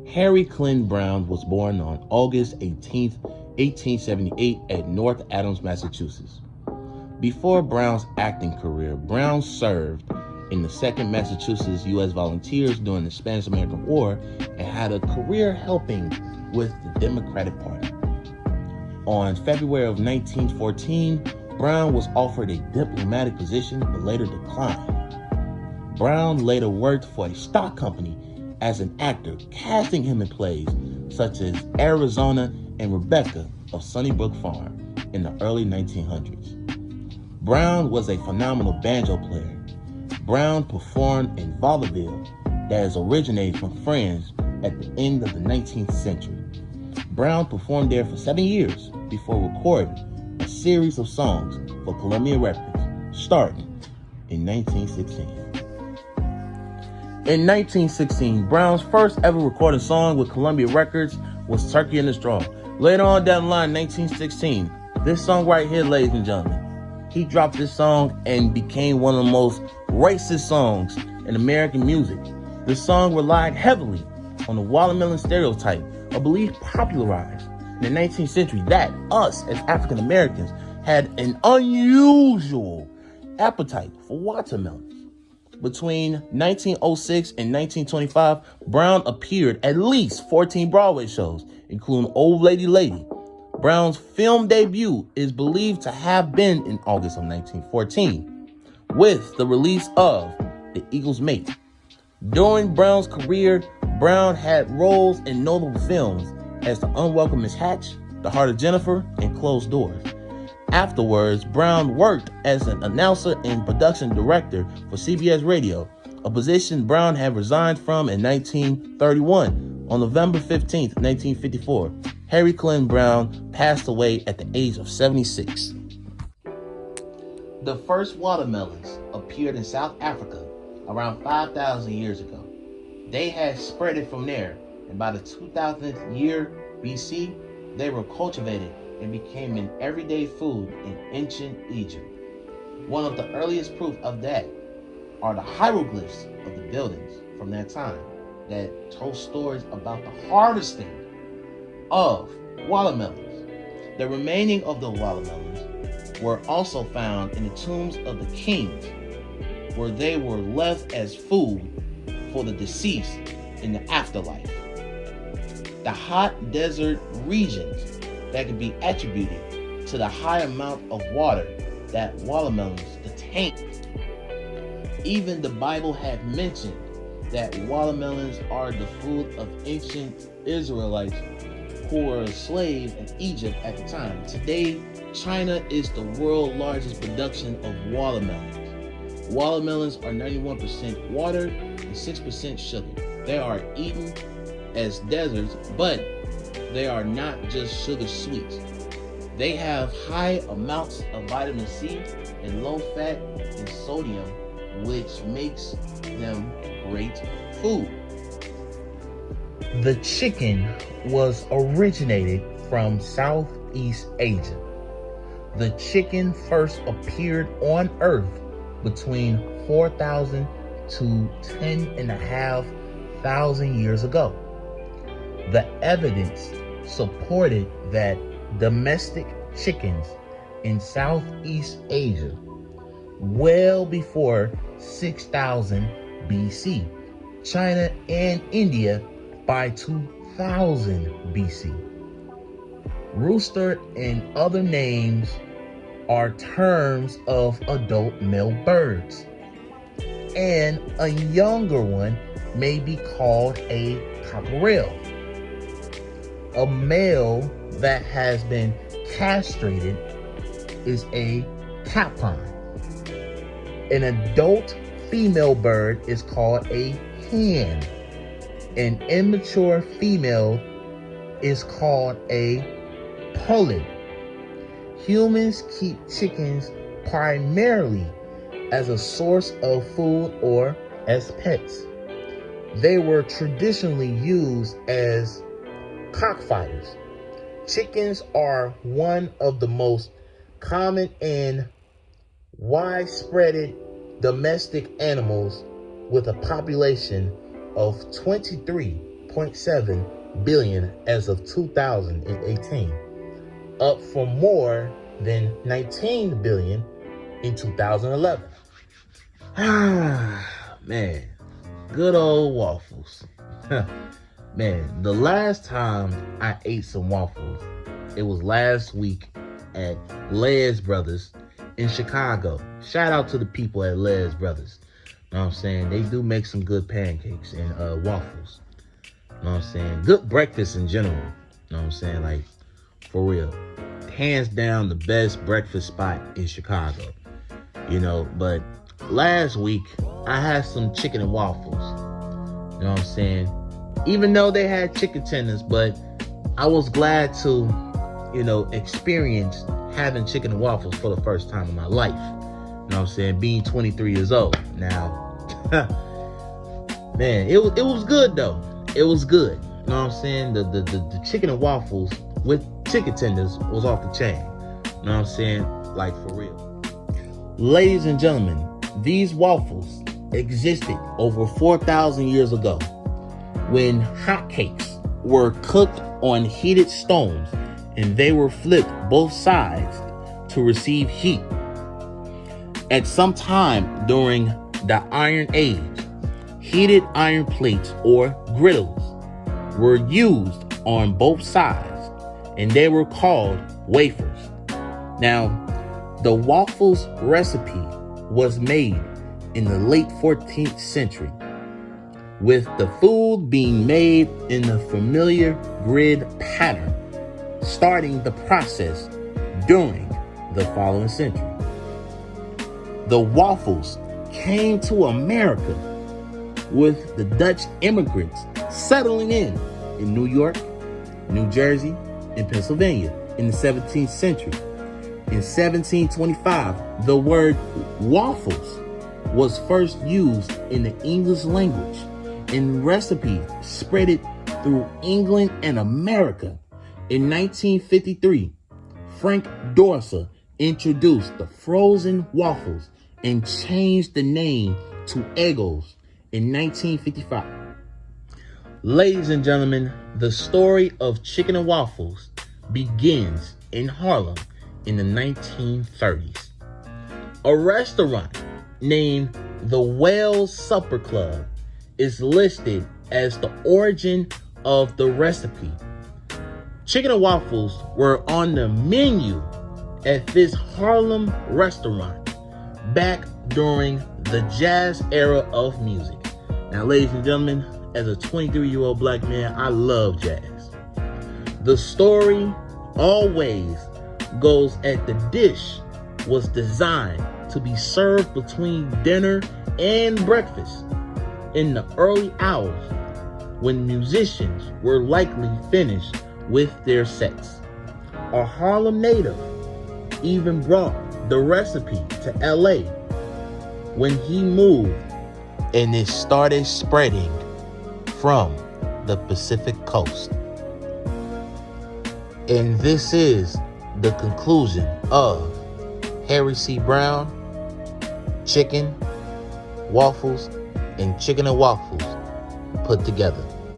Harry C Browne was born on August 18th, 1878 at North Adams, Massachusetts. Before Brown's acting career, Brown served in the 2nd Massachusetts U.S. Volunteers during the Spanish-American War and had a career helping with the Democratic Party. On February of 1914, Brown was offered a diplomatic position but later declined. Brown later worked for a stock company as an actor, casting him in plays such as Arizona and Rebecca of Sunnybrook Farm in the early 1900s. Brown was a phenomenal banjo player. Brown performed in vaudeville that is originated from France at the end of the 19th century. Brown performed there for 7 years before recording a series of songs for Columbia Records, starting in 1916. In 1916, Brown's first ever recorded song with Columbia Records was Turkey in the Straw. Later on down the line, 1916, this song right here, ladies and gentlemen, he dropped this song and became one of the most racist songs in American music. This song relied heavily on the watermelon stereotype, a belief popularized in the 19th century that us as African Americans had an unusual appetite for watermelons. Between 1906 and 1925, Brown appeared at least 14 Broadway shows, including Old Lady Lady. Brown's film debut is believed to have been in August of 1914, with the release of The Eagle's Mate. During Brown's career, Brown had roles in notable films as The Unwelcome Miss Hatch, The Heart of Jennifer, and Closed Doors. Afterwards, Brown worked as an announcer and production director for CBS Radio, a position Brown had resigned from in 1931. On November 15th, 1954, Harry C Browne passed away at the age of 76. The first watermelons appeared in South Africa around 5,000 years ago. They had spread it from there, and by the 2000th year BC, they were cultivated and became an everyday food in ancient Egypt. One of the earliest proof of that are the hieroglyphs of the buildings from that time that told stories about the harvesting of watermelons. The remaining of the watermelons were also found in the tombs of the kings, where they were left as food for the deceased in the afterlife. The hot desert regions that can be attributed to the high amount of water that watermelons contain. Even the Bible had mentioned that watermelons are the food of ancient Israelites who were enslaved in Egypt at the time. Today, China is the world's largest production of watermelons. Watermelons are 91% water and 6% sugar. They are eaten as desserts, but they are not just sugar sweets. They have high amounts of vitamin C and low fat and sodium, which makes them great food. The chicken was originated from Southeast Asia. The chicken first appeared on Earth between 4,000 to 10,500 years ago. The evidence supported that domestic chickens in Southeast Asia well before 6,000 BC, China and India by 2000 BC. Rooster and other names are terms of adult male birds, and a younger one may be called a cockerel. A male that has been castrated is a capon. An adult female bird is called a hen. An immature female is called a pullet. Humans keep chickens primarily as a source of food or as pets. They were traditionally used as cockfighters. Chickens are one of the most common and widespread domestic animals with a population of 23.6 8.7 billion as of 2018, up from more than 19 billion in 2011. Man, good old waffles. Man, the last time I ate some waffles, it was last week at Les Brothers in Chicago. Shout out to the people at Les Brothers. You know what I'm saying? They do make some good pancakes and waffles. You know what I'm saying? Good breakfast in general. You know what I'm saying? Like, for real. Hands down the best breakfast spot in Chicago. You know, but last week I had some chicken and waffles. You know what I'm saying? Even though they had chicken tenders, but I was glad to, experience having chicken and waffles for the first time in my life. You know what I'm saying? Being 23 years old. Now, man, it was good though. It was good. You know what I'm saying? The chicken and waffles with chicken tenders was off the chain. You know what I'm saying? Like, for real. Ladies and gentlemen, these waffles existed over 4,000 years ago, when hotcakes were cooked on heated stones and they were flipped both sides to receive heat. At some time during the Iron Age, heated iron plates or griddles were used on both sides, and they were called wafers. Now, the waffles recipe was made in the late 14th century, with the food being made in the familiar grid pattern, starting the process during the following century. The waffles came to America with the Dutch immigrants settling in New York, New Jersey, and Pennsylvania in the 17th century. In 1725, the word waffles was first used in the English language, and recipes spread it through England and America. In 1953, Frank Dorsa introduced the frozen waffles and changed the name to Eggos in 1955. Ladies and gentlemen, the story of chicken and waffles begins in Harlem in the 1930s. A restaurant named the Whale's Supper Club is listed as the origin of the recipe. Chicken and waffles were on the menu at this Harlem restaurant back during the jazz era of music. Now, ladies and gentlemen, as a 23-year-old black man, I love jazz. The story always goes that the dish was designed to be served between dinner and breakfast in the early hours when musicians were likely finished with their sets. A Harlem native even brought the recipe to LA when he moved, and it started spreading from the Pacific coast. And this is the conclusion of Harry C Browne, chicken, waffles, and chicken and waffles put together.